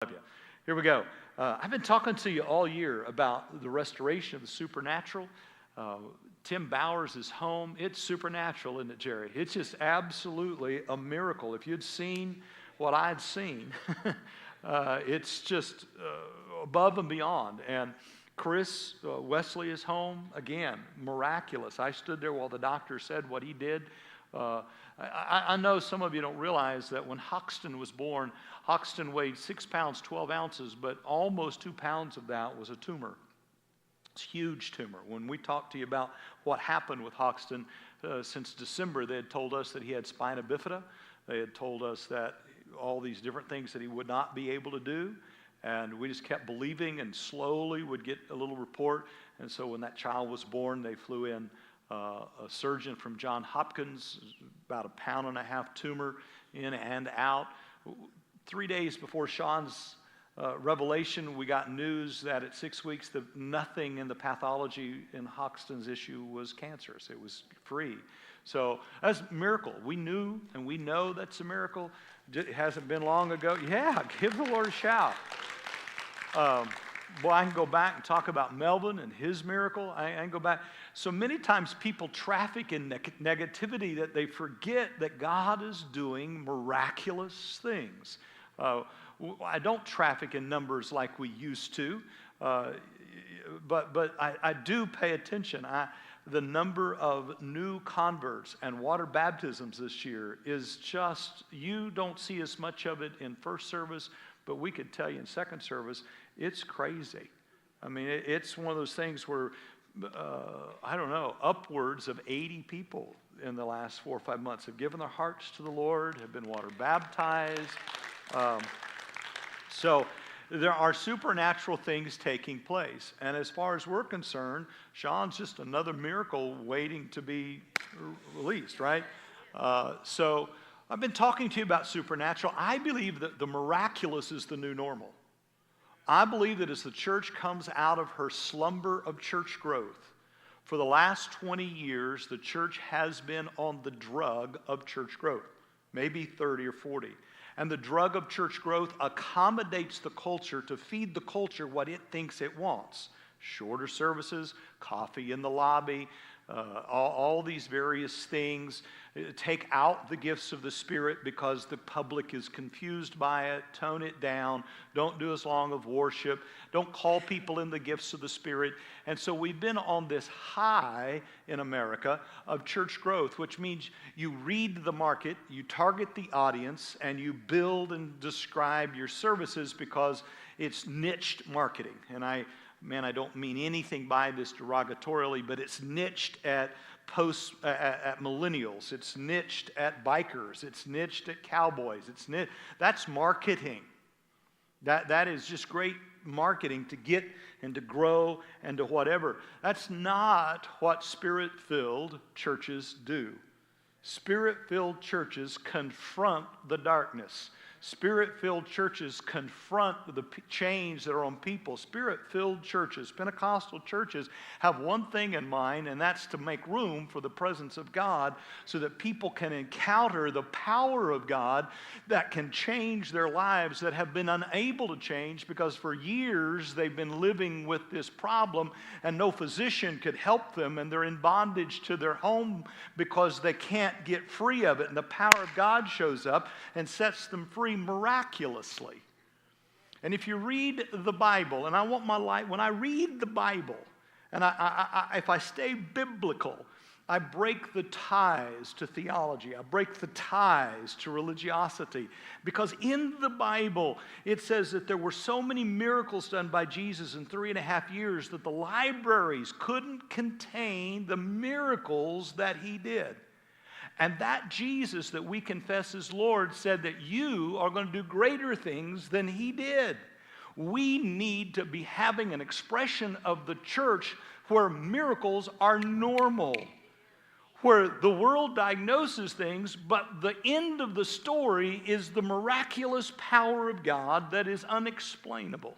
Love you. Here we go. I've been talking to you all year about the restoration of the supernatural. Tim Bowers' home, it's supernatural, isn't it, Jerry? It's just absolutely a miracle. If you'd seen what I'd seen, it's just above and beyond. And Chris Wesley's home, again, miraculous. I stood there while the doctor said what he did. I know some of you don't realize that when Hoxton was born, Hoxton weighed 6 pounds, 12 ounces, but almost 2 pounds of that was a tumor. It's a huge tumor. When we talked to you about what happened with Hoxton, since December, they had told us that he had spina bifida. They had told us that all these different things that he would not be able to do. And we just kept believing and slowly would get a little report. And so when that child was born, they flew in a surgeon from Johns Hopkins, about a 1.5 pound tumor in and out. 3 days before Sean's revelation, we got news that at 6 weeks, nothing in the pathology in Hoxton's issue was cancerous. It was free. So that's a miracle. We knew and we know that's a miracle. It hasn't been long ago. Yeah, give the Lord a shout. Boy, I can go back and talk about Melvin and his miracle. I can go back. So many times people traffic in negativity that they forget that God is doing miraculous things. I don't traffic in numbers like we used to, but I do pay attention. The number of new converts and water baptisms this year is just, you don't see as much of it in first service, but we could tell you in second service, it's crazy. I mean, it's one of those things where, I don't know, upwards of 80 people in the last 4 or 5 months have given their hearts to the Lord, have been water baptized. So there are supernatural things taking place. And as far as we're concerned, Sean's just another miracle waiting to be released, right? So I've been talking to you about supernatural. I believe that the miraculous is the new normal. I believe that as the church comes out of her slumber of church growth, for the last 20 years, the church has been on the drug of church growth, maybe 30 or 40. And the drug of church growth accommodates the culture to feed the culture what it thinks it wants. Shorter services, coffee in the lobby, all these various things. Take out the gifts of the Spirit because the public is confused by it. Tone it down. Don't do as long of worship. Don't call people in the gifts of the Spirit. And so we've been on this high in America of church growth, which means you read the market, you target the audience, and you build and describe your services because it's niched marketing. And I don't mean anything by this derogatorily, but it's niched at millennials. It's niched at bikers. It's niched at cowboys. That's marketing. That is just great marketing to get and to grow and to whatever. That's not what Spirit-filled churches do. Spirit-filled churches confront the darkness. Spirit-filled churches confront the chains that are on people. Spirit-filled churches, Pentecostal churches, have one thing in mind, and that's to make room for the presence of God so that people can encounter the power of God that can change their lives that have been unable to change because for years they've been living with this problem and no physician could help them, and they're in bondage to their home because they can't get free of it. And the power of God shows up and sets them free miraculously. And if you read the Bible, and I want my life, when I read the Bible, and if I stay biblical, I break the ties to theology. I break the ties to religiosity. Because in the Bible, it says that there were so many miracles done by Jesus in 3.5 years that the libraries couldn't contain the miracles that he did. And that Jesus that we confess as Lord said that you are going to do greater things than he did. We need to be having an expression of the church where miracles are normal, where the world diagnoses things, but the end of the story is the miraculous power of God that is unexplainable.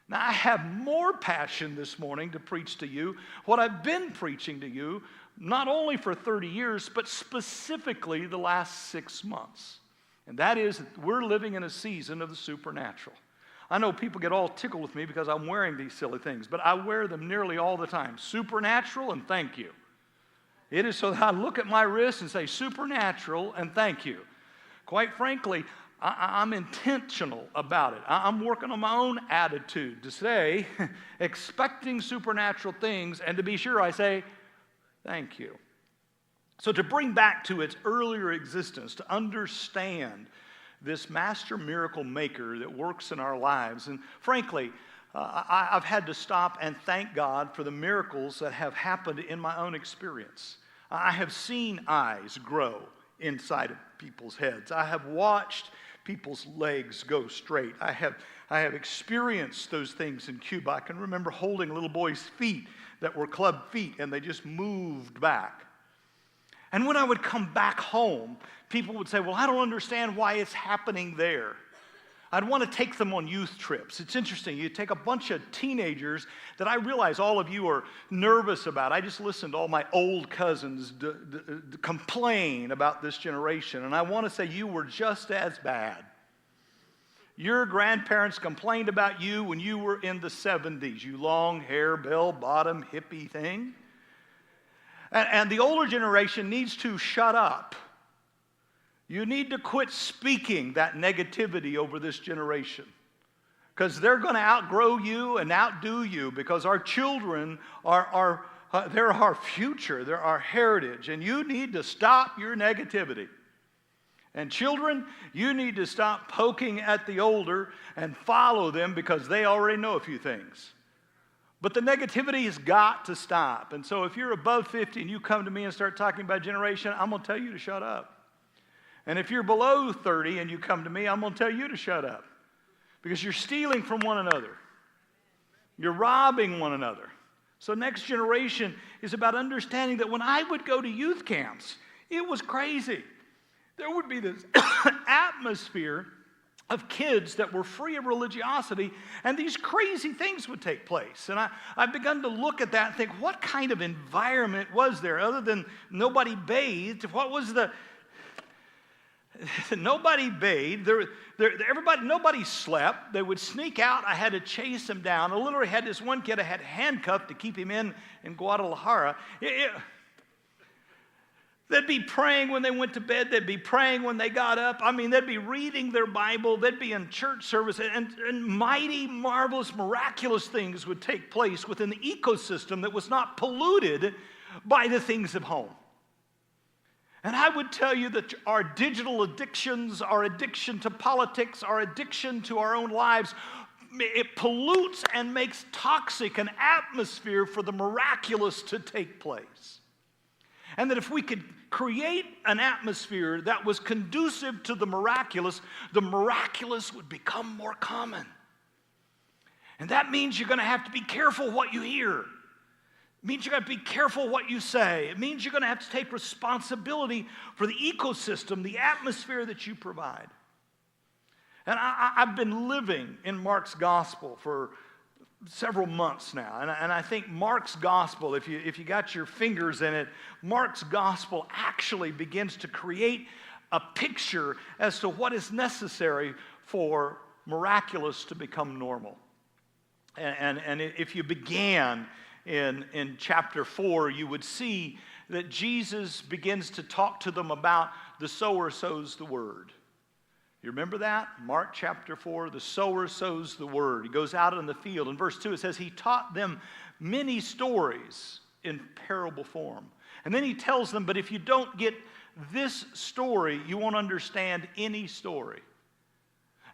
Now, I have more passion this morning to preach to you what I've been preaching to you not only for 30 years, but specifically the last 6 months. And that is that we're living in a season of the supernatural. I know people get all tickled with me because I'm wearing these silly things, but I wear them nearly all the time. Supernatural and thank you. It is so that I look at my wrist and say supernatural and thank you. Quite frankly, I'm intentional about it. I'm working on my own attitude to say, expecting supernatural things, and to be sure I say, thank you. So to bring back to its earlier existence, to understand this master miracle maker that works in our lives. And frankly, I've had to stop and thank God for the miracles that have happened in my own experience. I have seen eyes grow inside of people's heads. I have watched people's legs go straight. I have experienced those things in Cuba. I can remember holding little boys' feet that were club feet, and they just moved back. And when I would come back home, people would say, well, I don't understand why it's happening there. I'd want to take them on youth trips. It's interesting. You take a bunch of teenagers that I realize all of you are nervous about. I just listened to all my old cousins complain about this generation, and I want to say you were just as bad. Your grandparents complained about you when you were in the 70s, you long hair, bell-bottom, hippie thing. And the older generation needs to shut up. You need to quit speaking that negativity over this generation, because they're going to outgrow you and outdo you, because our children they're our future, they're our heritage, and you need to stop your negativity. And children, you need to stop poking at the older and follow them, because they already know a few things. But the negativity has got to stop. And so if you're above 50 and you come to me and start talking about generation, I'm going to tell you to shut up. And if you're below 30 and you come to me, I'm going to tell you to shut up. Because you're stealing from one another. You're robbing one another. So next generation is about understanding that when I would go to youth camps, it was crazy. There would be this atmosphere of kids that were free of religiosity, and these crazy things would take place. And I've begun to look at that and think, what kind of environment was there other than nobody bathed? What was the... Nobody bathed. Nobody slept. They would sneak out. I had to chase them down. I literally had this one kid I had handcuffed to keep him in Guadalajara. They'd be praying when they went to bed. They'd be praying when they got up. I mean, they'd be reading their Bible. They'd be in church service. And mighty, marvelous, miraculous things would take place within the ecosystem that was not polluted by the things of home. And I would tell you that our digital addictions, our addiction to politics, our addiction to our own lives, it pollutes and makes toxic an atmosphere for the miraculous to take place. And that if we could create an atmosphere that was conducive to the miraculous would become more common. And that means you're going to have to be careful what you hear. It means you're going to be careful what you say. It means you're going to have to take responsibility for the ecosystem, the atmosphere that you provide. And I've been living in Mark's gospel for several months now. And I think Mark's gospel, if you got your fingers in it, Mark's gospel actually begins to create a picture as to what is necessary for miraculous to become normal. And if you began in chapter 4, you would see that Jesus begins to talk to them about the sower sows the word. You remember that? Mark chapter 4, the sower sows the word. He goes out in the field. In verse 2, it says, he taught them many stories in parable form. And then he tells them, but if you don't get this story, you won't understand any story.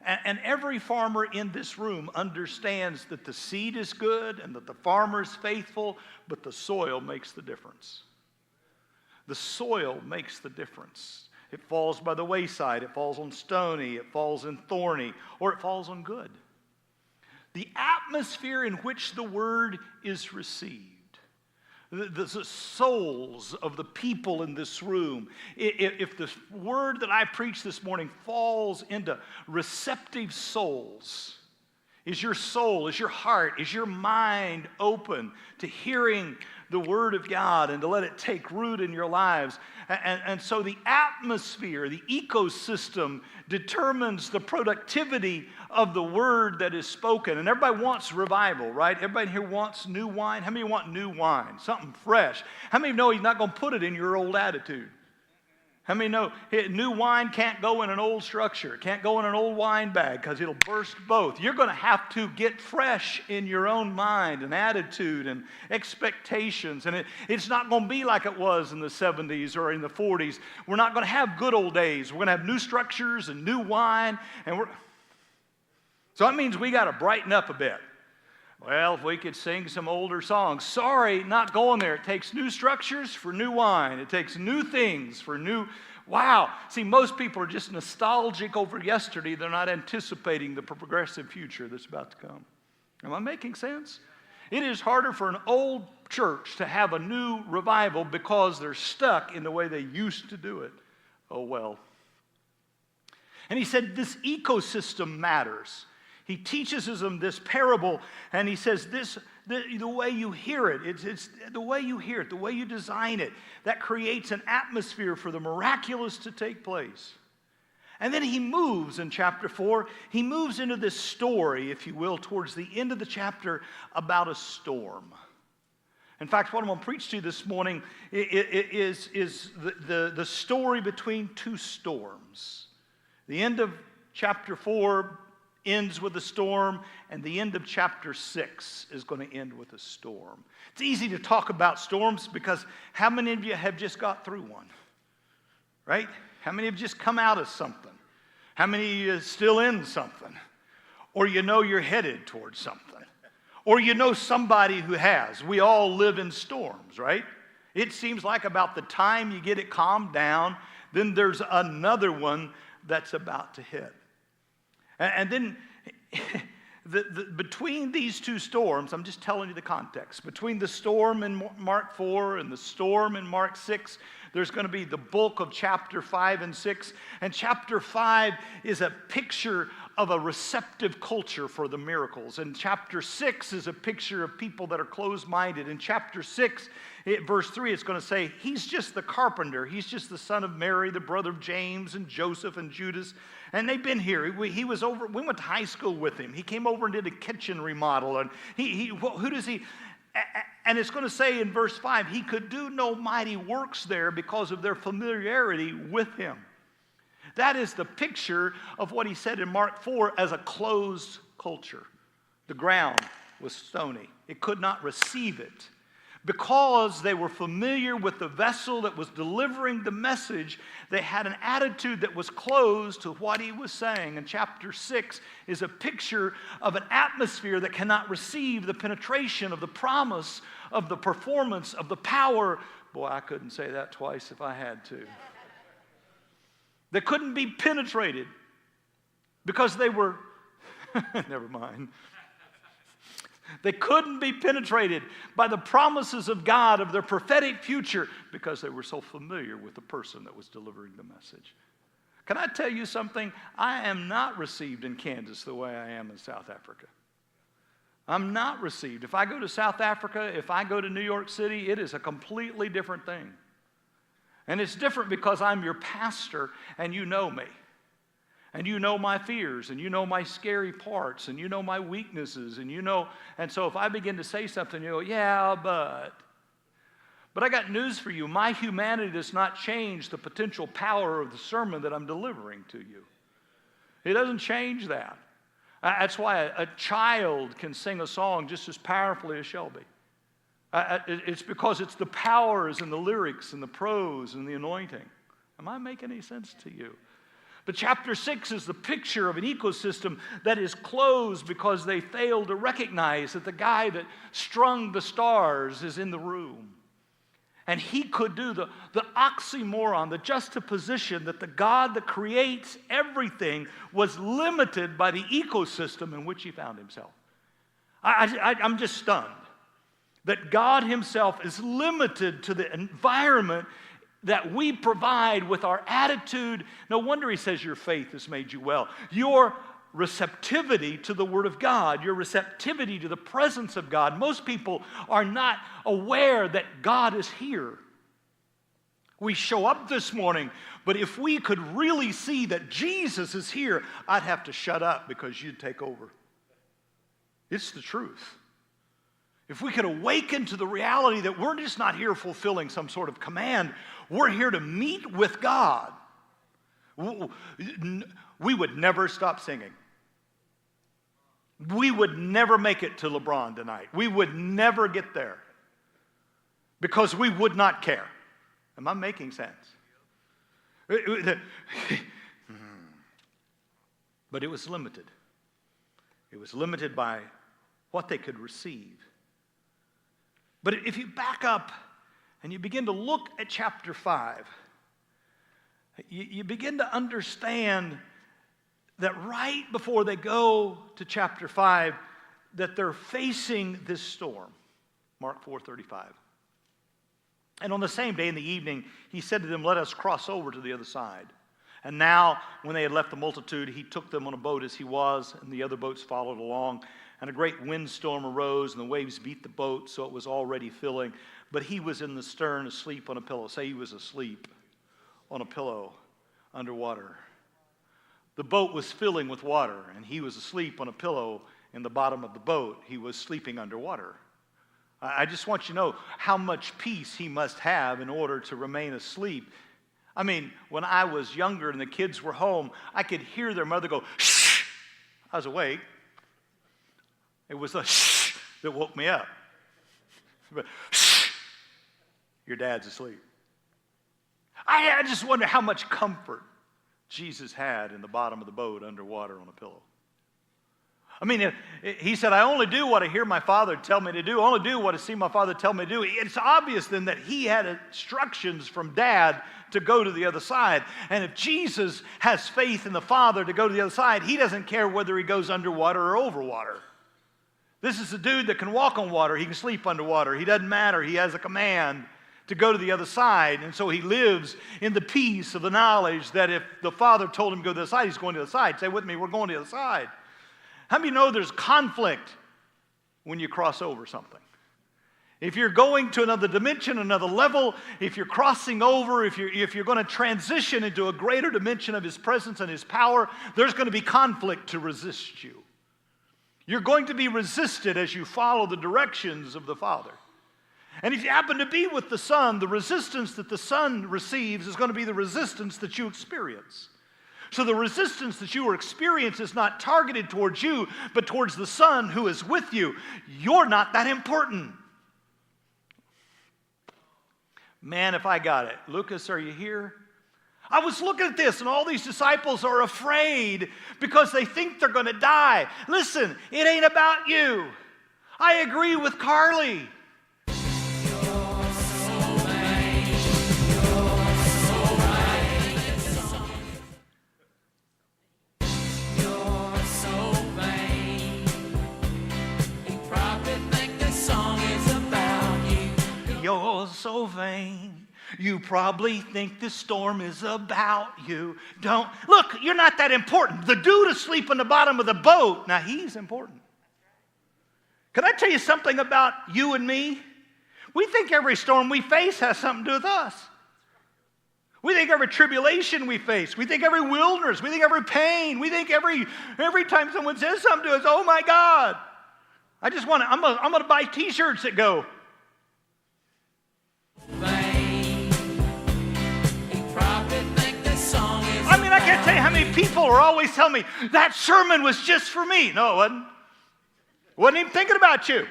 And every farmer in this room understands that the seed is good and that the farmer is faithful, but the soil makes the difference. The soil makes the difference. It falls by the wayside, it falls on stony, it falls in thorny, or it falls on good. The atmosphere in which the word is received, the souls of the people in this room, if the word that I preached this morning falls into receptive souls, Is your soul, is your heart, is your mind open to hearing the Word of God and to let it take root in your lives? And so the atmosphere, the ecosystem determines the productivity of the Word that is spoken. And everybody wants revival, right? Everybody here wants new wine. How many want new wine? Something fresh. How many know He's not going to put it in your old attitude? How many know new wine can't go in an old structure? It can't go in an old wine bag because it'll burst both. You're going to have to get fresh in your own mind and attitude and expectations. And it's not going to be like it was in the 70s or in the 40s. We're not going to have good old days. We're going to have new structures and new wine. So that means we got to brighten up a bit. Well, if we could sing some older songs. Sorry, not going there. It takes new structures for new wine. It takes new things for new... Wow. See, most people are just nostalgic over yesterday. They're not anticipating the progressive future that's about to come. Am I making sense? It is harder for an old church to have a new revival because they're stuck in the way they used to do it. Oh, well. And he said this ecosystem matters. He teaches them this parable, and he says the way you hear it, it's the way you hear it, the way you design it, that creates an atmosphere for the miraculous to take place. And then he moves in chapter 4, he moves into this story, if you will, towards the end of the chapter about a storm. In fact, what I'm going to preach to you this morning is the story between two storms. The end of chapter 4 ends with a storm, and the end of chapter 6 is going to end with a storm. It's easy to talk about storms because how many of you have just got through one? Right? How many have just come out of something? How many of you are still in something? Or you know you're headed towards something? Or you know somebody who has. We all live in storms, right? It seems like about the time you get it calmed down, then there's another one that's about to hit. And then between these two storms, I'm just telling you the context. Between the storm in Mark 4 and the storm in Mark 6, there's going to be the bulk of chapter 5 and 6. And chapter 5 is a picture of a receptive culture for the miracles. And chapter 6 is a picture of people that are closed-minded. In chapter 6, verse 3, it's going to say, he's just the carpenter. He's just the son of Mary, the brother of James and Joseph and Judas. And they've been here. He was over. We went to high school with him. He came over and did a kitchen remodel. And who does he? And it's going to say in verse 5, he could do no mighty works there because of their familiarity with him. That is the picture of what he said in Mark 4 as a closed culture. The ground was stony. It could not receive it. Because they were familiar with the vessel that was delivering the message, they had an attitude that was closed to what he was saying. And chapter 6 is a picture of an atmosphere that cannot receive the penetration of the promise, of the performance, of the power. Boy, I couldn't say that twice if I had to. They couldn't be penetrated because they were, never mind. They couldn't be penetrated by the promises of God of their prophetic future because they were so familiar with the person that was delivering the message. Can I tell you something? I am not received in Kansas the way I am in South Africa. I'm not received. If I go to South Africa, if I go to New York City, it is a completely different thing. And it's different because I'm your pastor and you know me. And you know my fears, and you know my scary parts, and you know my weaknesses, and so if I begin to say something, you go, yeah, but I got news for you. My humanity does not change the potential power of the sermon that I'm delivering to you. It doesn't change that. That's why a child can sing a song just as powerfully as Shelby. It's because it's the powers and the lyrics and the prose and the anointing. Am I making any sense to you? But chapter 6 is the picture of an ecosystem that is closed because they fail to recognize that the guy that strung the stars is in the room. And he could do the oxymoron, the juxtaposition that the God that creates everything was limited by the ecosystem in which he found himself. I'm just stunned that God himself is limited to the environment that we provide with our attitude. No wonder he says your faith has made you well. Your receptivity to the Word of God, your receptivity to the presence of God. Most people are not aware that God is here. We show up this morning, but if we could really see that Jesus is here, I'd have to shut up because you'd take over. It's the truth. If we could awaken to the reality that we're just not here fulfilling some sort of command, we're here to meet with God, we would never stop singing. We would never make it to LeBron tonight. We would never get there because we would not care. Am I making sense? But it was limited. It was limited by what they could receive. But if you back up and you begin to look at chapter 5, you begin to understand that right before they go to chapter 5, that they're facing this storm. Mark 4:35. And on the same day in the evening, he said to them, "Let us cross over to the other side." And now, when they had left the multitude, he took them on a boat as he was, and the other boats followed along. And a great windstorm arose, and the waves beat the boat, so it was already filling. But he was in the stern, asleep on a pillow. Say he was asleep on a pillow underwater. The boat was filling with water, and he was asleep on a pillow in the bottom of the boat. He was sleeping underwater. I just want you to know how much peace he must have in order to remain asleep. I mean, when I was younger and the kids were home, I could hear their mother go, "Shh!" I was awake. It was the shh that woke me up. But shh, your dad's asleep. I just wonder how much comfort Jesus had in the bottom of the boat underwater on a pillow. I mean, he said, "I only do what I hear my Father tell me to do. I only do what I see my Father tell me to do." It's obvious then that he had instructions from Dad to go to the other side. And if Jesus has faith in the Father to go to the other side, he doesn't care whether he goes underwater or over water. This is a dude that can walk on water. He can sleep underwater. He doesn't matter. He has a command to go to the other side. And so he lives in the peace of the knowledge that if the Father told him to go to the other side, he's going to the other side. Say with me, we're going to the other side. How many know there's conflict when you cross over something? If you're going to another dimension, another level, if you're crossing over, if you're going to transition into a greater dimension of his presence and his power, there's going to be conflict to resist you. You're going to be resisted as you follow the directions of the Father. And if you happen to be with the Son, the resistance that the Son receives is going to be the resistance that you experience. So the resistance that you experience is not targeted towards you, but towards the Son who is with you. You're not that important. Man, if I got it. Lucas, are you here? I was looking at this, and all these disciples are afraid because they think they're going to die. Listen, it ain't about you. I agree with Carly. You're so vain. You probably think this storm is about you. Don't. Look, you're not that important. The dude asleep on the bottom of the boat, now he's important. Can I tell you something about you and me? We think every storm we face has something to do with us. We think every tribulation we face, we think every wilderness, we think every pain, we think every time someone says something to us, oh my God. I'm going to buy t-shirts that go, I can't tell you how many people are always telling me, that sermon was just for me. No, it wasn't. Wasn't even thinking about you.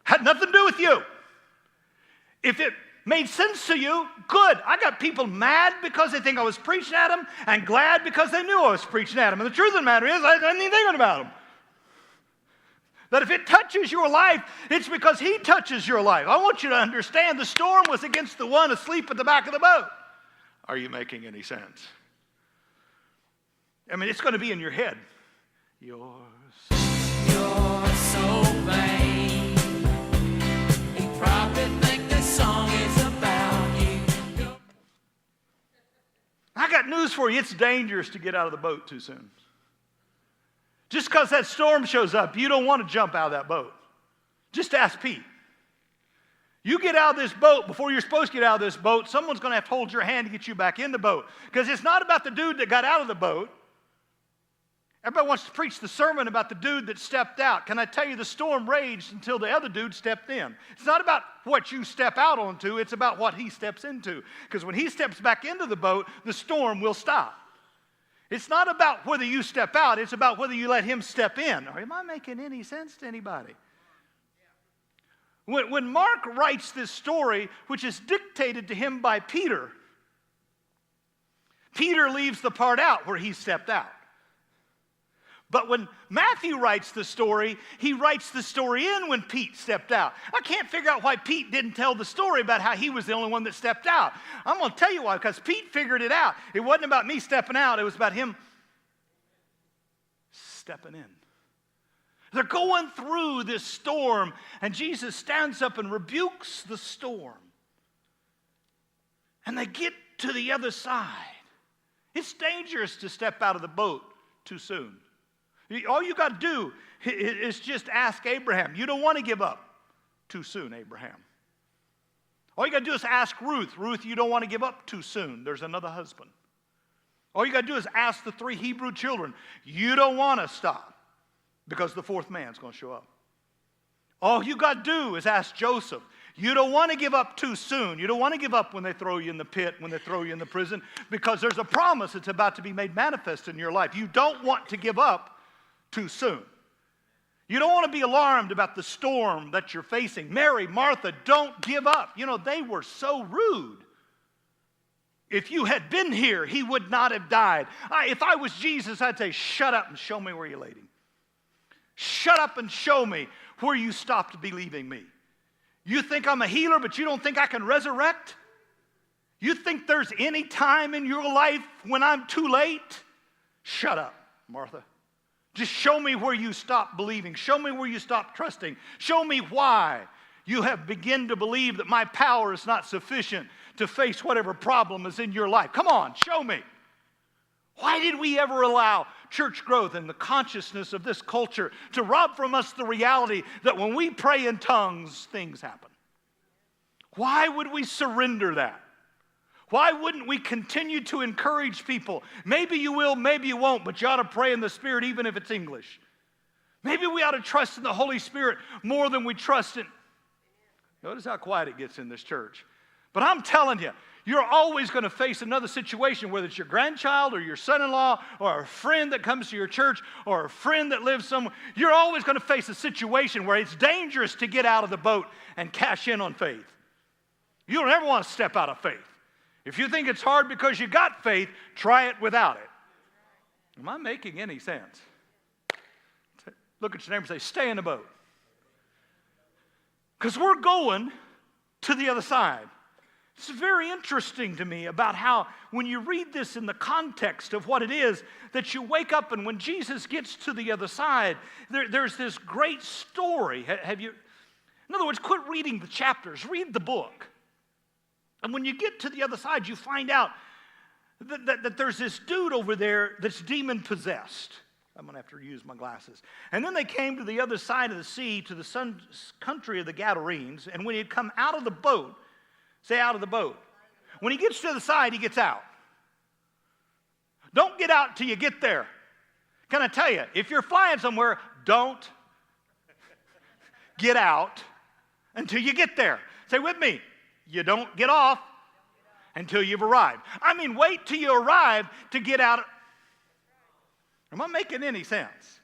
Had nothing to do with you. If it made sense to you, good. I got people mad because they think I was preaching at them and glad because they knew I was preaching at them. And the truth of the matter is, I wasn't even thinking about them. That if it touches your life, it's because he touches your life. I want you to understand the storm was against the one asleep at the back of the boat. Are you making any sense? I mean, it's going to be in your head. You're so vain. You probably think this song is about you. I got news for you. It's dangerous to get out of the boat too soon. Just because that storm shows up, you don't want to jump out of that boat. Just ask Pete. You get out of this boat before you're supposed to get out of this boat, someone's going to have to hold your hand to get you back in the boat. Because it's not about the dude that got out of the boat. Everybody wants to preach the sermon about the dude that stepped out. Can I tell you, the storm raged until the other dude stepped in. It's not about what you step out onto, it's about what he steps into. Because when he steps back into the boat, the storm will stop. It's not about whether you step out, it's about whether you let him step in. Or am I making any sense to anybody? When Mark writes this story, which is dictated to him by Peter, Peter leaves the part out where he stepped out. But when Matthew writes the story, he writes the story in when Pete stepped out. I can't figure out why Pete didn't tell the story about how he was the only one that stepped out. I'm going to tell you why, because Pete figured it out. It wasn't about me stepping out, it was about him stepping in. They're going through this storm, and Jesus stands up and rebukes the storm. And they get to the other side. It's dangerous to step out of the boat too soon. All you got to do is just ask Abraham. You don't want to give up too soon, Abraham. All you got to do is ask Ruth. Ruth, you don't want to give up too soon. There's another husband. All you got to do is ask the 3 Hebrew children. You don't want to stop because the 4th man's going to show up. All you got to do is ask Joseph. You don't want to give up too soon. You don't want to give up when they throw you in the pit, when they throw you in the prison, because there's a promise that's about to be made manifest in your life. You don't want to give up too soon. You don't want to be alarmed about the storm that you're facing. Mary, Martha, don't give up. You know, they were so rude. If you had been here, he would not have died. If I was Jesus, I'd say, shut up and show me where you laid him. Shut up and show me where you stopped believing me. You think I'm a healer, but you don't think I can resurrect? You think there's any time in your life when I'm too late? Shut up, Martha. Just show me where you stopped believing. Show me where you stopped trusting. Show me why you have begun to believe that my power is not sufficient to face whatever problem is in your life. Come on, show me. Why did we ever allow church growth and the consciousness of this culture to rob from us the reality that when we pray in tongues, things happen? Why would we surrender that? Why wouldn't we continue to encourage people? Maybe you will, maybe you won't, but you ought to pray in the Spirit even if it's English. Maybe we ought to trust in the Holy Spirit more than we trust in... Notice how quiet it gets in this church. But I'm telling you, you're always going to face another situation, whether it's your grandchild or your son-in-law or a friend that comes to your church or a friend that lives somewhere. You're always going to face a situation where it's dangerous to get out of the boat and cash in on faith. You don't ever want to step out of faith. If you think it's hard because you got faith, try it without it. Am I making any sense? Look at your neighbor and say, stay in the boat. Because we're going to the other side. It's very interesting to me about how when you read this in the context of what it is, that you wake up and when Jesus gets to the other side, there's this great story. In other words, quit reading the chapters, read the book. And when you get to the other side, you find out that there's this dude over there that's demon-possessed. I'm going to have to use my glasses. And then they came to the other side of the sea, to the country of the Gadarenes. And when he had come out of the boat, say out of the boat. When he gets to the side, he gets out. Don't get out till you get there. Can I tell you, if you're flying somewhere, don't get out until you get there. Say with me. You don't get off until you've arrived. I mean, wait till you arrive to get out. Am I making any sense?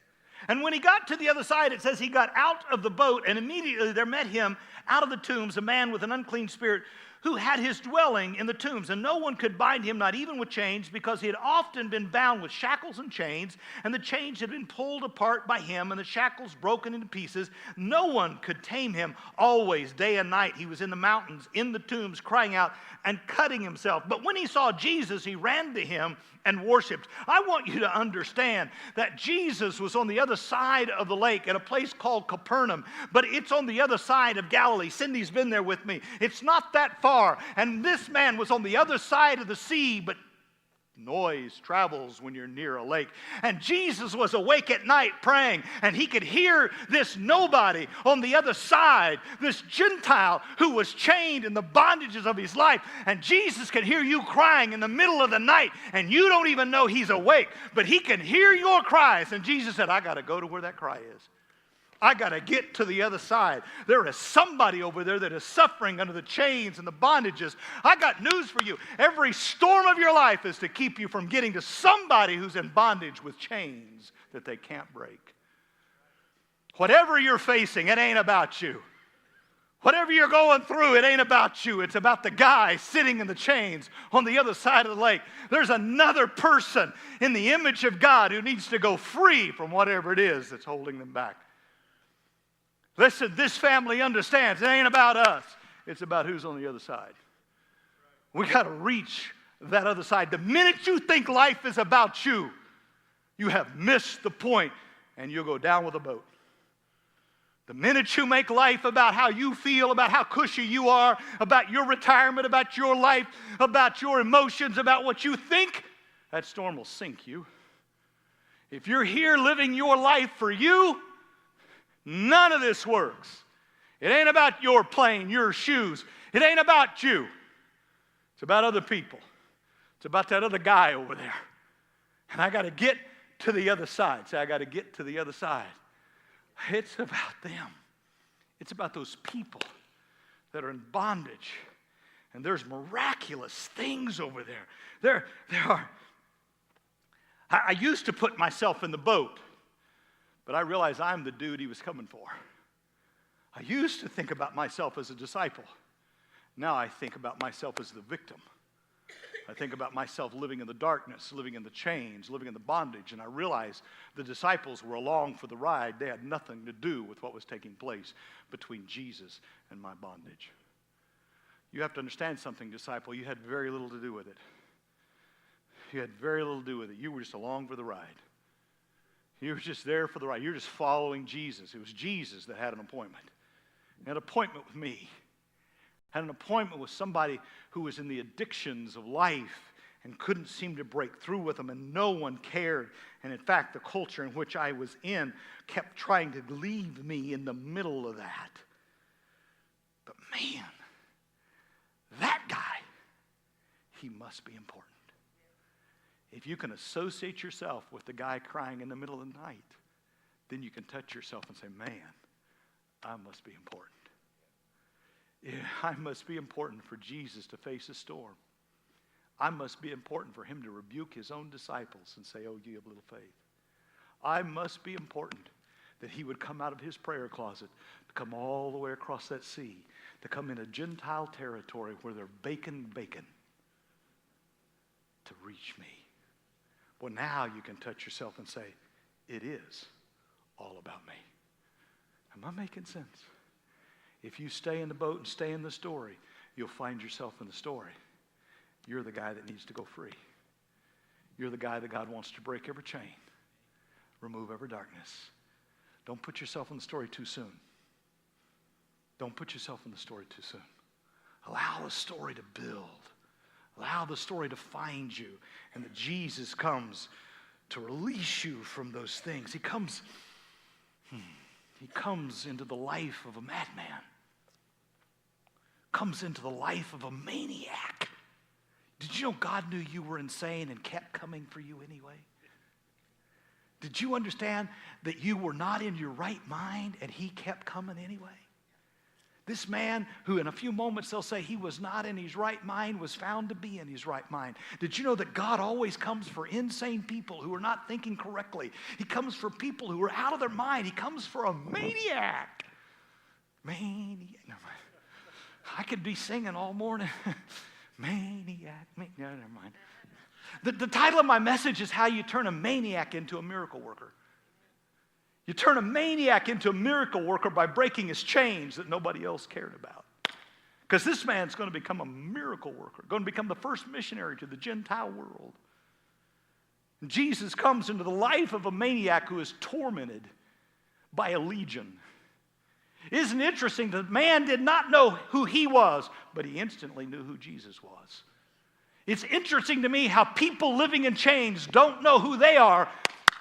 And when he got to the other side, it says he got out of the boat, and immediately there met him out of the tombs a man with an unclean spirit who had his dwelling in the tombs, and no one could bind him, not even with chains, because he had often been bound with shackles and chains, and the chains had been pulled apart by him, and the shackles broken into pieces. No one could tame him. Always, day and night, he was in the mountains, in the tombs, crying out and cutting himself. But when he saw Jesus, he ran to him and worshiped. I want you to understand that Jesus was on the other side of the lake at a place called Capernaum, but it's on the other side of Galilee. Cindy's been there with me. It's not that far. And this man was on the other side of the sea, but Noise travels when you're near a lake. And Jesus was awake at night praying, and he could hear this nobody on the other side, this Gentile who was chained in the bondages of his life. And Jesus can hear you crying in the middle of the night, and you don't even know he's awake, but he can hear your cries. And Jesus said, I got to go to where that cry is. I got to get to the other side. There is somebody over there that is suffering under the chains and the bondages. I got news for you. Every storm of your life is to keep you from getting to somebody who's in bondage with chains that they can't break. Whatever you're facing, it ain't about you. Whatever you're going through, it ain't about you. It's about the guy sitting in the chains on the other side of the lake. There's another person in the image of God who needs to go free from whatever it is that's holding them back. Listen, this family understands it ain't about us. It's about who's on the other side. We got to reach that other side. The minute you think life is about you, you have missed the point, and you'll go down with the boat. The minute you make life about how you feel, about how cushy you are, about your retirement, about your life, about your emotions, about what you think, that storm will sink you. If you're here living your life for you, none of this works. It ain't about your plane, your shoes. It ain't about you. It's about other people. It's about that other guy over there. And I got to get to the other side. Say, I got to get to the other side. It's about them. It's about those people that are in bondage. And there's miraculous things over there. There are. I used to put myself in the boat, but I realize I'm the dude he was coming for. I used to think about myself as a disciple. Now I think about myself as the victim. I think about myself living in the darkness, living in the chains, living in the bondage, and I realize the disciples were along for the ride. They had nothing to do with what was taking place between Jesus and my bondage. You have to understand something, disciple. You had very little to do with it. You had very little to do with it. You were just along for the ride. You were just there for the ride. You're just following Jesus. It was Jesus that had an appointment. He had an appointment with me. Had an appointment with somebody who was in the addictions of life and couldn't seem to break through with them, and no one cared. And in fact, the culture in which I was in kept trying to leave me in the middle of that. But man, that guy, he must be important. If you can associate yourself with the guy crying in the middle of the night, then you can touch yourself and say, man, I must be important. Yeah, I must be important for Jesus to face a storm. I must be important for him to rebuke his own disciples and say, oh, you have little faith. I must be important that he would come out of his prayer closet, to come all the way across that sea, to come into Gentile territory where they're baking to reach me. Well, now you can touch yourself and say, it is all about me. Am I making sense? If you stay in the boat and stay in the story, you'll find yourself in the story. You're the guy that needs to go free. You're the guy that God wants to break every chain, remove every darkness. Don't put yourself in the story too soon. Don't put yourself in the story too soon. Allow the story to build. Allow the story to find you, and that Jesus comes to release you from those things. He comes into the life of a madman. Comes into the life of a maniac. Did you know God knew you were insane and kept coming for you anyway? Did you understand that you were not in your right mind and he kept coming anyway? This man, who in a few moments they'll say he was not in his right mind, was found to be in his right mind. Did you know that God always comes for insane people who are not thinking correctly? He comes for people who are out of their mind. He comes for a maniac. Maniac. No, I could be singing all morning. Maniac. No, never mind. The title of my message is How You Turn a Maniac into a Miracle Worker. You turn a maniac into a miracle worker by breaking his chains that nobody else cared about. Because this man's going to become a miracle worker, going to become the first missionary to the Gentile world. And Jesus comes into the life of a maniac who is tormented by a legion. Isn't it interesting that man did not know who he was, but he instantly knew who Jesus was. It's interesting to me how people living in chains don't know who they are,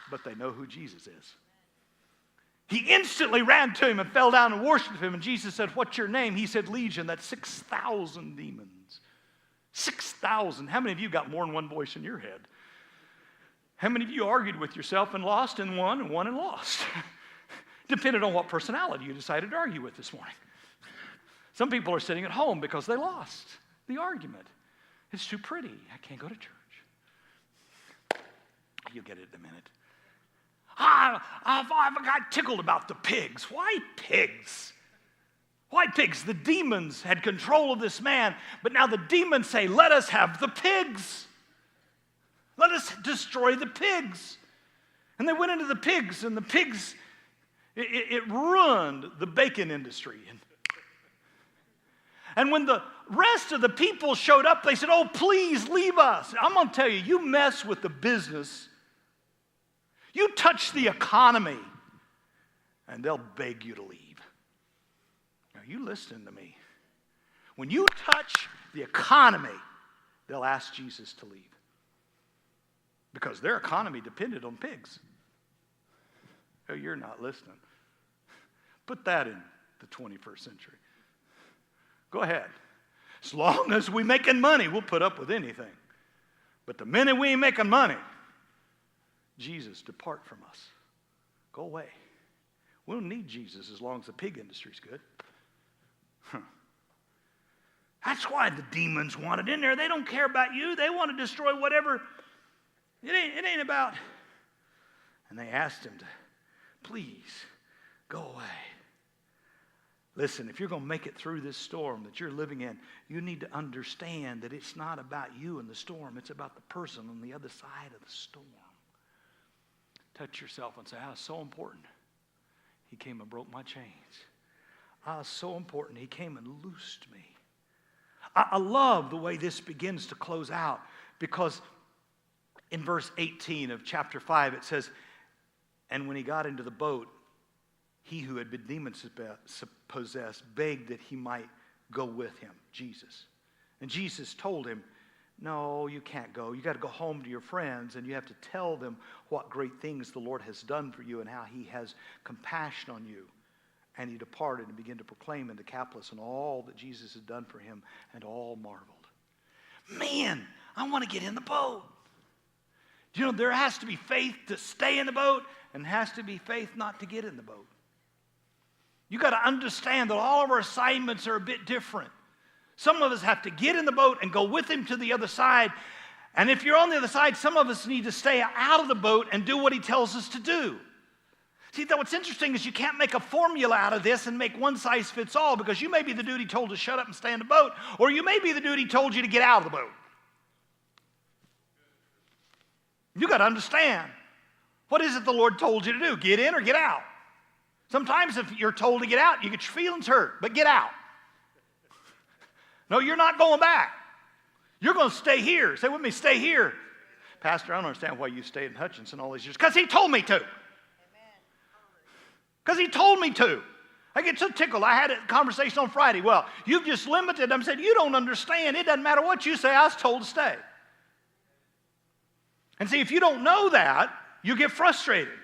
but they know who Jesus is. He instantly ran to him and fell down and worshiped him. And Jesus said, "What's your name?" He said, "Legion." That's 6,000 demons. 6,000. How many of you got more than one voice in your head? How many of you argued with yourself and lost and won and lost? Depending on what personality you decided to argue with this morning. Some people are sitting at home because they lost the argument. It's too pretty. I can't go to church. You'll get it in a minute. I got tickled about the pigs. Why pigs? Why pigs? The demons had control of this man, but now the demons say, "Let us have the pigs. Let us destroy the pigs." And they went into the pigs, and the pigs, it ruined the bacon industry. And when the rest of the people showed up, they said, "Oh, please leave us." I'm going to tell you, you mess with the business, you touch the economy, and they'll beg you to leave. Are you listening to me? When you touch the economy, they'll ask Jesus to leave. Because their economy depended on pigs. Oh, you're not listening. Put that in the 21st century. Go ahead. As long as we're making money, we'll put up with anything. But the minute we ain't making money, Jesus, depart from us. Go away. We don't need Jesus as long as the pig industry's good. That's why the demons want it in there. They don't care about you. They want to destroy whatever. It ain't about. And they asked him to, "Please, go away." Listen, if you're going to make it through this storm that you're living in, you need to understand that it's not about you and the storm. It's about the person on the other side of the storm. Touch yourself and say, "Ah, it's so important. He came and broke my chains. Ah, it's so important. He came and loosed me." I love the way this begins to close out, because in verse 18 of chapter 5, it says, "And when he got into the boat, he who had been demon-possessed begged that he might go with him," Jesus. And Jesus told him, "No, you can't go. You got to go home to your friends, and you have to tell them what great things the Lord has done for you and how he has compassion on you." And he departed and began to proclaim in Decapolis and all that Jesus had done for him, and all marveled. Man, I want to get in the boat. You know, there has to be faith to stay in the boat, and has to be faith not to get in the boat. You got to understand that all of our assignments are a bit different. Some of us have to get in the boat and go with him to the other side. And if you're on the other side, some of us need to stay out of the boat and do what he tells us to do. See, what's interesting is you can't make a formula out of this and make one size fits all, because you may be the dude he told to shut up and stay in the boat, or you may be the dude he told you to get out of the boat. You got to understand, what is it the Lord told you to do? Get in or get out? Sometimes if you're told to get out, you get your feelings hurt, but get out. No, you're not going back. You're going to stay here. Say with me, stay here. Pastor, I don't understand why you stayed in Hutchinson all these years. Because he told me to. Because he told me to. I get so tickled. I had a conversation on Friday. "Well, you've just limited them." I said, "You don't understand. It doesn't matter what you say. I was told to stay." And see, if you don't know that, you get frustrated.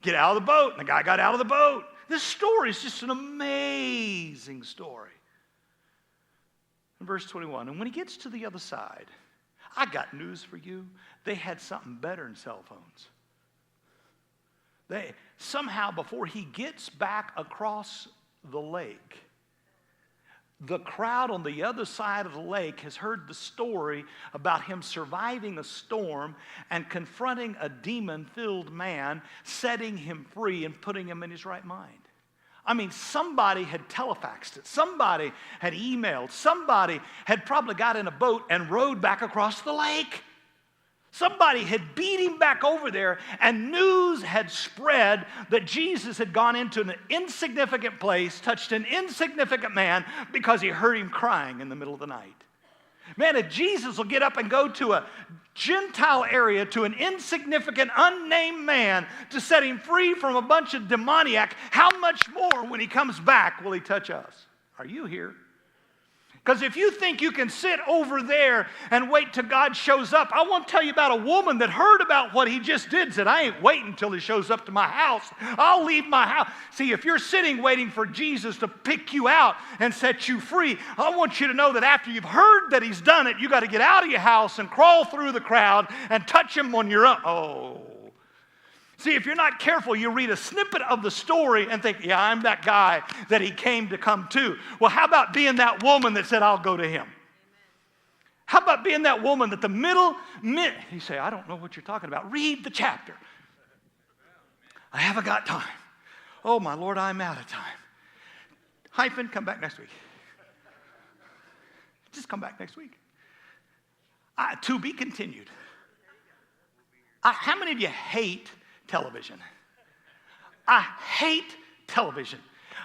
Get out of the boat. And the guy got out of the boat. This story is just an amazing story. In verse 21, "And when he gets to the other side, I got news for you. They had something better than cell phones. Somehow, before he gets back across the lake, the crowd on the other side of the lake has heard the story about him surviving a storm and confronting a demon-filled man, setting him free and putting him in his right mind. I mean, somebody had telefaxed it. Somebody had emailed. Somebody had probably got in a boat and rowed back across the lake. Somebody had beat him back over there, and news had spread that Jesus had gone into an insignificant place, touched an insignificant man because he heard him crying in the middle of the night. Man, if Jesus will get up and go to a Gentile area, to an insignificant, unnamed man, to set him free from a bunch of demoniac, how much more when he comes back will he touch us? Are you here? Because if you think you can sit over there and wait till God shows up, I want to tell you about a woman that heard about what he just did, said, I ain't waiting until he shows up to my house. I'll leave my house. See, if you're sitting waiting for Jesus to pick you out and set you free, I want you to know that after you've heard that he's done it, you got to get out of your house and crawl through the crowd and touch him on your own. Oh. See, if you're not careful, you read a snippet of the story and think, yeah, I'm that guy that he came to come to. Well, how about being that woman that said, I'll go to him? Amen. How about being that woman that you say, I don't know what you're talking about. Read the chapter. I haven't got time. Oh, my Lord, I'm out of time. Hyphen, come back next week. Just come back next week. To be continued. How many of you hate television? I hate television.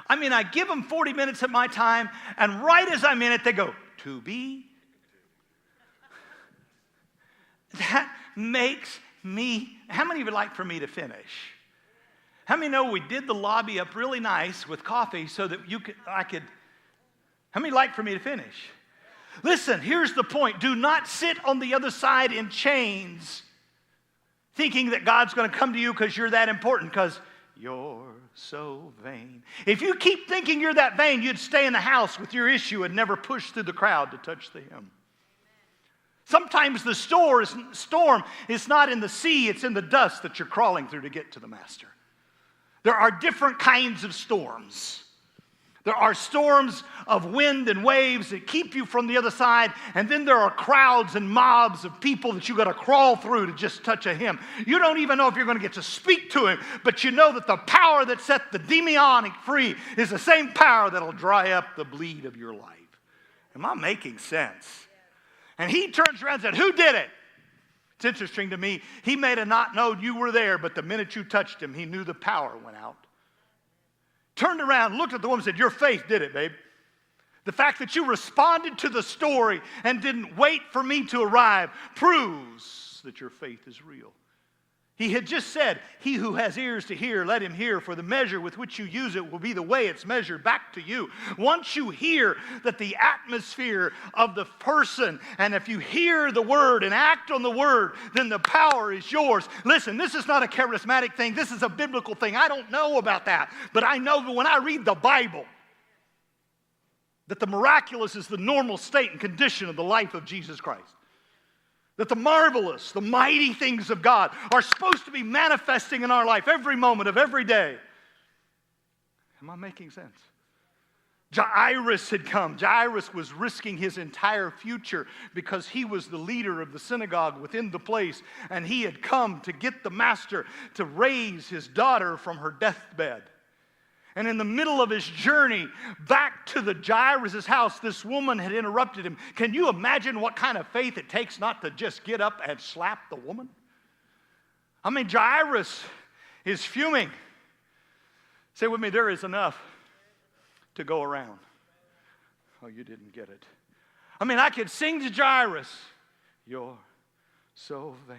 I mean, I give them 40 minutes of my time, and right as I'm in it, they go, to be. That makes me, how many would like for me to finish? How many know we did the lobby up really nice with coffee so that how many like for me to finish? Listen, here's the point. Do not sit on the other side in chains thinking that God's going to come to you because you're that important, because you're so vain. If you keep thinking you're that vain, you'd stay in the house with your issue and never push through the crowd to touch the hem. Sometimes the storm is not in the sea, it's in the dust that you're crawling through to get to the master. There are different kinds of storms. There are storms of wind and waves that keep you from the other side, and then there are crowds and mobs of people that you got to crawl through to just touch a hem. You don't even know if you're going to get to speak to him, but you know that the power that set the demonic free is the same power that'll dry up the bleed of your life. Am I making sense? And he turns around and said, who did it? It's interesting to me. He may have not known you were there, but the minute you touched him, he knew the power went out. Turned around, looked at the woman and said, your faith did it, babe. The fact that you responded to the story and didn't wait for me to arrive proves that your faith is real. He had just said, he who has ears to hear, let him hear, for the measure with which you use it will be the way it's measured back to you. Once you hear that the atmosphere of the person, and if you hear the word and act on the word, then the power is yours. Listen, this is not a charismatic thing. This is a biblical thing. I don't know about that, but I know that when I read the Bible, that the miraculous is the normal state and condition of the life of Jesus Christ. That the marvelous, the mighty things of God are supposed to be manifesting in our life every moment of every day. Am I making sense? Jairus had come. Jairus was risking his entire future because he was the leader of the synagogue within the place, and he had come to get the master to raise his daughter from her deathbed. And in the middle of his journey back to the Jairus' house, this woman had interrupted him. Can you imagine what kind of faith it takes not to just get up and slap the woman? I mean, Jairus is fuming. Say with me, there is enough to go around. Oh, you didn't get it. I mean, I could sing to Jairus, you're so vain.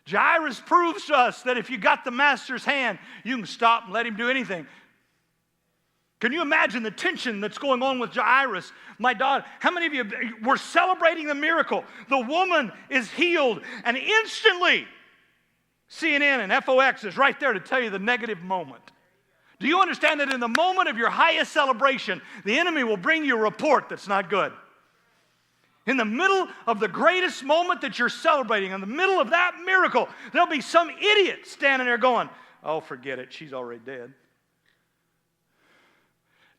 Jairus proves to us that if you got the master's hand, you can stop and let him do anything. Can you imagine the tension that's going on with Jairus? My daughter, how many of you were celebrating the miracle? The woman is healed, and instantly CNN and FOX is right there to tell you the negative moment. Do you understand that in the moment of your highest celebration, the enemy will bring you a report that's not good? In the middle of the greatest moment that you're celebrating, in the middle of that miracle, there'll be some idiot standing there going, oh, forget it, she's already dead.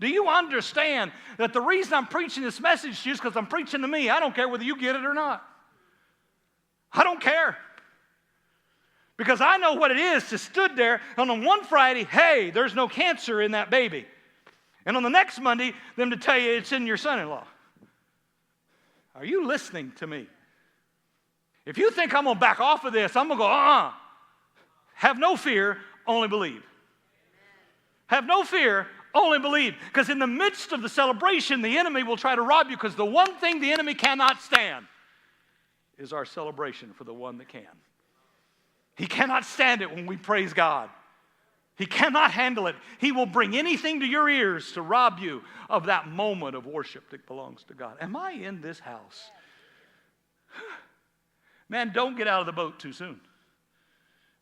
Do you understand that the reason I'm preaching this message to you is because I'm preaching to me? I don't care whether you get it or not. I don't care. Because I know what it is to stood there, and on one Friday, hey, there's no cancer in that baby. And on the next Monday, them to tell you it's in your son-in-law. Are you listening to me? If you think I'm going to back off of this, I'm going to go, Have no fear, only believe. Have no fear, only believe. Because in the midst of the celebration, the enemy will try to rob you, because the one thing the enemy cannot stand is our celebration for the one that can. He cannot stand it when we praise God. He cannot handle it. He will bring anything to your ears to rob you of that moment of worship that belongs to God. Am I in this house? Man, don't get out of the boat too soon.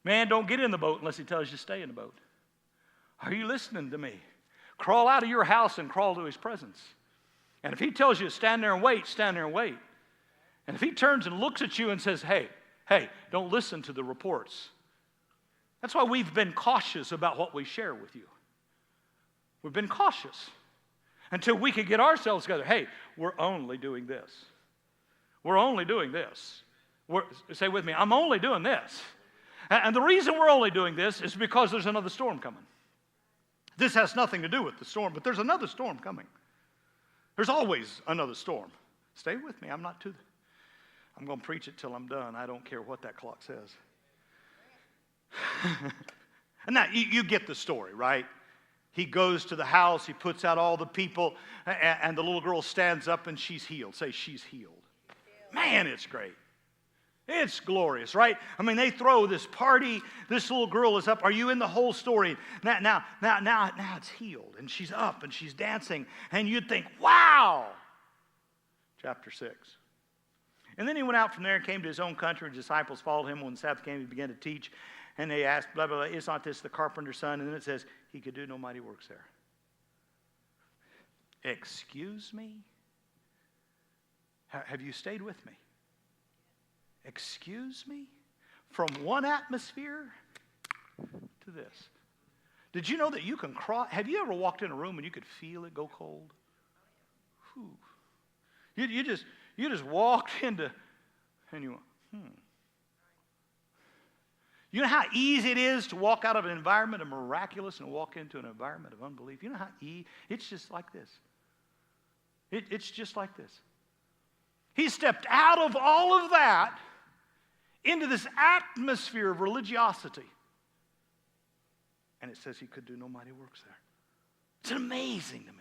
Man, don't get in the boat unless he tells you to stay in the boat. Are you listening to me? Crawl out of your house and crawl to his presence. And if he tells you to stand there and wait, stand there and wait. And if he turns and looks at you and says, hey, don't listen to the reports. That's why we've been cautious about what we share with you. We've been cautious until we could get ourselves together. Hey, we're only doing this. We're only doing this. Say with me, I'm only doing this. And the reason we're only doing this is because there's another storm coming. This has nothing to do with the storm, but there's another storm coming. There's always another storm. Stay with me. I'm going to preach it till I'm done. I don't care what that clock says. And now, you get the story, right? He goes to the house. He puts out all the people. And the little girl stands up and she's healed. Say, she's healed. Man, it's great. It's glorious, right? I mean, they throw this party. This little girl is up. Are you in the whole story? Now it's healed. And she's up and she's dancing. And you'd think, wow. Chapter 6. And then he went out from there and came to his own country. His disciples followed him. When the Sabbath came, he began to teach. And they asked, blah, blah, blah, is not this the carpenter's son? And then it says, he could do no mighty works there. Excuse me? Have you stayed with me? Excuse me? From one atmosphere to this. Did you know that you can cross? Have you ever walked in a room and you could feel it go cold? Whew. You just walked into, and you went, You know how easy it is to walk out of an environment of miraculous and walk into an environment of unbelief? You know how it's just like this. It's just like this. He stepped out of all of that into this atmosphere of religiosity. And it says he could do no mighty works there. It's amazing to me.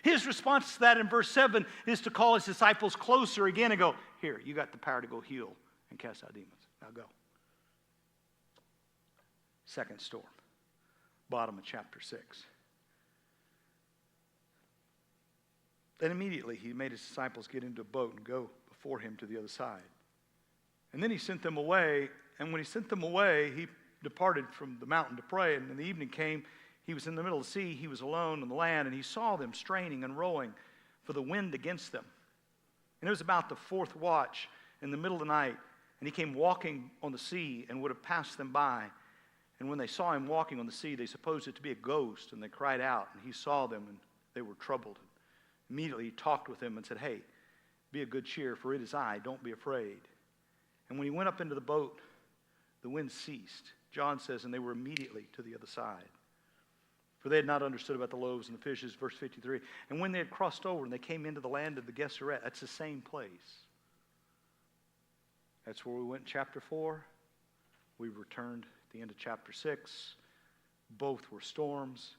His response to that in verse 7 is to call his disciples closer again and go, here, you got the power to go heal and cast out demons. Now go. Second storm, bottom of chapter 6. Then immediately he made his disciples get into a boat and go before him to the other side. And then he sent them away, and when he sent them away, he departed from the mountain to pray. And when the evening came, he was in the middle of the sea, he was alone on the land, and he saw them straining and rowing for the wind against them. And it was about the fourth watch in the middle of the night, and he came walking on the sea and would have passed them by. And when they saw him walking on the sea, they supposed it to be a ghost, and they cried out, and he saw them, and they were troubled. Immediately he talked with them and said, hey, be of good cheer, for it is I, don't be afraid. And when he went up into the boat, the wind ceased. John says, and they were immediately to the other side. For they had not understood about the loaves and the fishes, verse 53. And when they had crossed over and they came into the land of the Gennesaret, that's the same place. That's where we went in chapter 4. We returned at the end of chapter 6. Both were storms.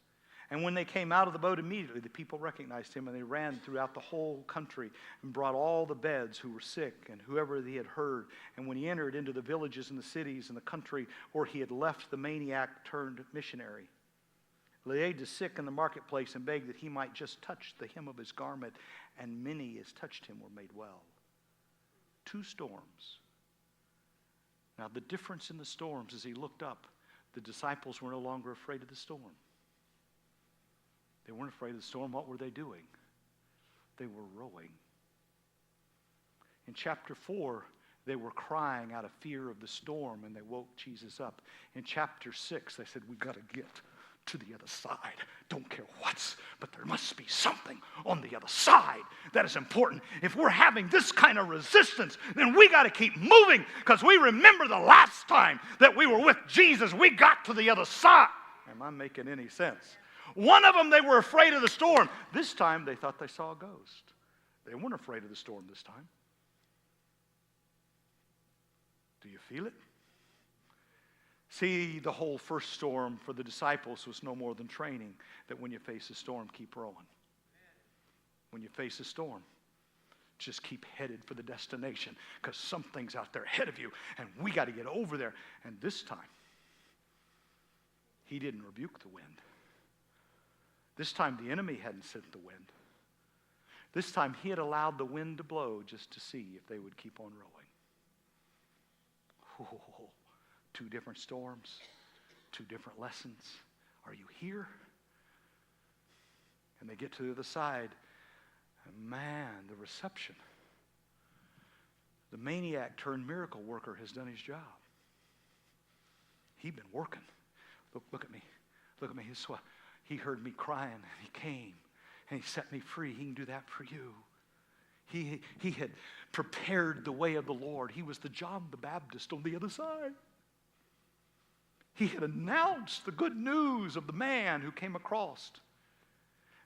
And when they came out of the boat immediately, the people recognized him, and they ran throughout the whole country and brought all the beds who were sick and whoever they had heard. And when he entered into the villages and the cities and the country where he had left the maniac turned missionary, laid the sick in the marketplace and begged that he might just touch the hem of his garment, and many as touched him were made well. 2 storms. Now the difference in the storms, as he looked up, the disciples were no longer afraid of the storm. They weren't afraid of the storm. What were they doing? They were rowing. In chapter 4, they were crying out of fear of the storm, and they woke Jesus up. In chapter 6, they said, we've got to get to the other side. Don't care what's, but there must be something on the other side that is important. If we're having this kind of resistance, then we got to keep moving, because we remember the last time that we were with Jesus, we got to the other side. Am I making any sense? One of them, they were afraid of the storm. This time, they thought they saw a ghost. They weren't afraid of the storm this time. Do you feel it? See, the whole first storm for the disciples was no more than training, that when you face a storm, keep rowing. When you face a storm, just keep headed for the destination, because something's out there ahead of you, and we got to get over there. And this time, he didn't rebuke the wind. This time the enemy hadn't sent the wind. This time he had allowed the wind to blow just to see if they would keep on rowing. Oh, 2 different storms, 2 different lessons. Are you here? And they get to the other side, and man, the reception. The maniac turned miracle worker has done his job. He'd been working. Look at me. Look at me. He heard me crying, and he came, and he set me free. He can do that for you. He had prepared the way of the Lord. He was the John the Baptist on the other side. He had announced the good news of the man who came across.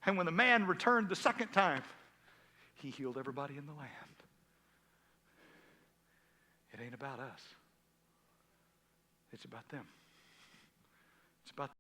And when the man returned the second time, he healed everybody in the land. It ain't about us. It's about them. It's about